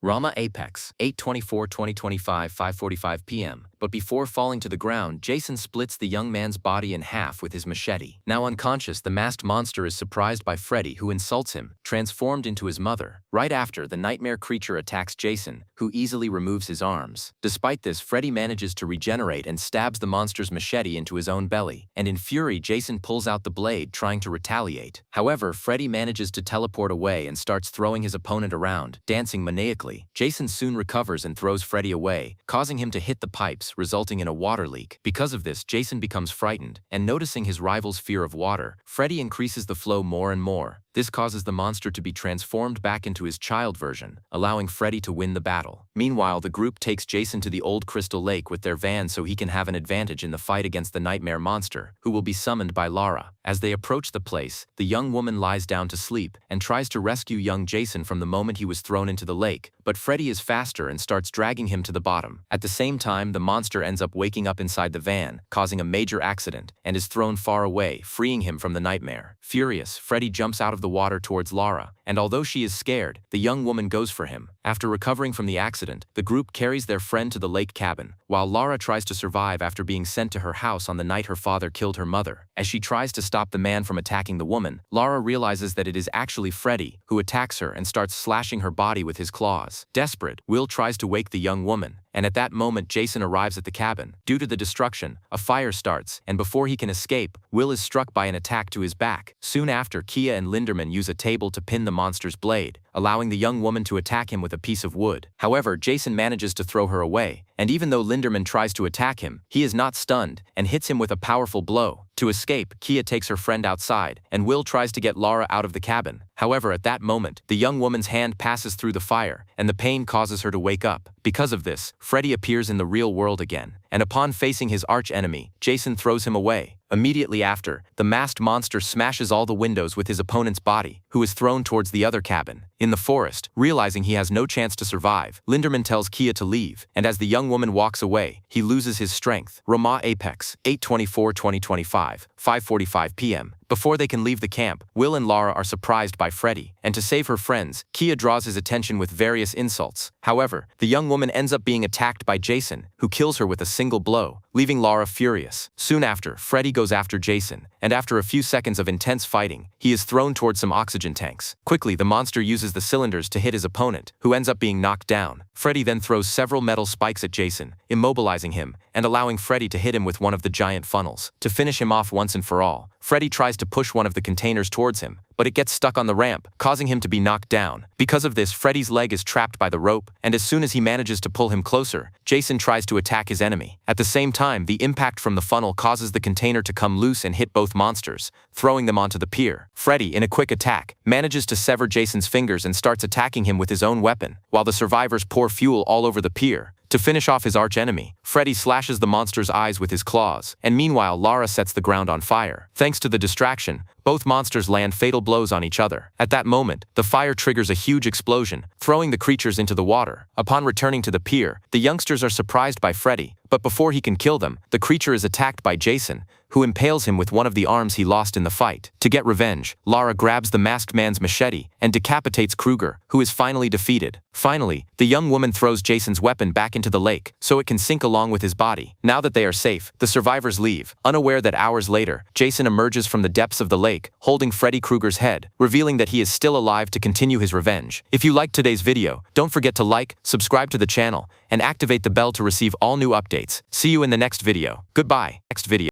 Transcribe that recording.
Rama Apex, 8/24/2025, 5:45 p.m. But before falling to the ground, Jason splits the young man's body in half with his machete. Now unconscious, the masked monster is surprised by Freddy, who insults him, transformed into his mother. Right after, the nightmare creature attacks Jason, who easily removes his arms. Despite this, Freddy manages to regenerate and stabs the monster's machete into his own belly. And in fury, Jason pulls out the blade, trying to retaliate. However, Freddy manages to teleport away and starts throwing his opponent around, dancing maniacally. Jason soon recovers and throws Freddy away, causing him to hit the pipes, resulting in a water leak. Because of this, Jason becomes frightened, and noticing his rival's fear of water, Freddy increases the flow more and more. This causes the monster to be transformed back into his child version, allowing Freddy to win the battle. Meanwhile, the group takes Jason to the old Crystal Lake with their van so he can have an advantage in the fight against the nightmare monster, who will be summoned by Lara. As they approach the place, the young woman lies down to sleep and tries to rescue young Jason from the moment he was thrown into the lake, but Freddy is faster and starts dragging him to the bottom. At the same time, the monster ends up waking up inside the van, causing a major accident, and is thrown far away, freeing him from the nightmare. Furious, Freddy jumps out of the water towards Lara, and although she is scared, the young woman goes for him. After recovering from the accident, the group carries their friend to the lake cabin, while Lara tries to survive after being sent to her house on the night her father killed her mother. As she tries to stop the man from attacking the woman, Lara realizes that it is actually Freddy, who attacks her and starts slashing her body with his claws. Desperate, Will tries to wake the young woman, and at that moment Jason arrives at the cabin. Due to the destruction, a fire starts, and before he can escape, Will is struck by an attack to his back. Soon after, Kia and Linderman use a table to pin the monster's blade, allowing the young woman to attack him with a piece of wood. However, Jason manages to throw her away, and even though Linderman tries to attack him, he is not stunned and hits him with a powerful blow. To escape, Kia takes her friend outside, and Will tries to get Lara out of the cabin. However, at that moment, the young woman's hand passes through the fire, and the pain causes her to wake up. Because of this, Freddy appears in the real world again, and upon facing his arch-enemy, Jason throws him away. Immediately after, the masked monster smashes all the windows with his opponent's body, who is thrown towards the other cabin. In the forest, realizing he has no chance to survive, Linderman tells Kia to leave, and as the young woman walks away, he loses his strength. Rama Apex, 8/24/2025, 5:45 p.m. Before they can leave the camp, Will and Lara are surprised by Freddy, and to save her friends, Kia draws his attention with various insults. However, the young woman ends up being attacked by Jason, who kills her with a single blow, leaving Lara furious. Soon after, Freddy goes after Jason, and after a few seconds of intense fighting, he is thrown towards some oxygen tanks. Quickly, the monster uses the cylinders to hit his opponent, who ends up being knocked down. Freddy then throws several metal spikes at Jason, immobilizing him, and allowing Freddy to hit him with one of the giant funnels. To finish him off once and for all, Freddy tries to push one of the containers towards him, but it gets stuck on the ramp, causing him to be knocked down. Because of this, Freddy's leg is trapped by the rope, and as soon as he manages to pull him closer, Jason tries to attack his enemy. At the same time, the impact from the funnel causes the container to come loose and hit both monsters, throwing them onto the pier. Freddy, in a quick attack, manages to sever Jason's fingers and starts attacking him with his own weapon, while the survivors pour fuel all over the pier. To finish off his arch-enemy, Freddy slashes the monster's eyes with his claws, and meanwhile Lara sets the ground on fire. Thanks to the distraction, both monsters land fatal blows on each other. At that moment, the fire triggers a huge explosion, throwing the creatures into the water. Upon returning to the pier, the youngsters are surprised by Freddy, but before he can kill them, the creature is attacked by Jason, who impales him with one of the arms he lost in the fight. To get revenge, Lara grabs the masked man's machete and decapitates Kruger, who is finally defeated. Finally, the young woman throws Jason's weapon back into the lake, so it can sink along with his body. Now that they are safe, the survivors leave, unaware that hours later, Jason emerges from the depths of the lake, holding Freddy Krueger's head, revealing that he is still alive to continue his revenge. If you liked today's video, don't forget to like, subscribe to the channel, and activate the bell to receive all new updates. See you in the next video. Goodbye. Next video.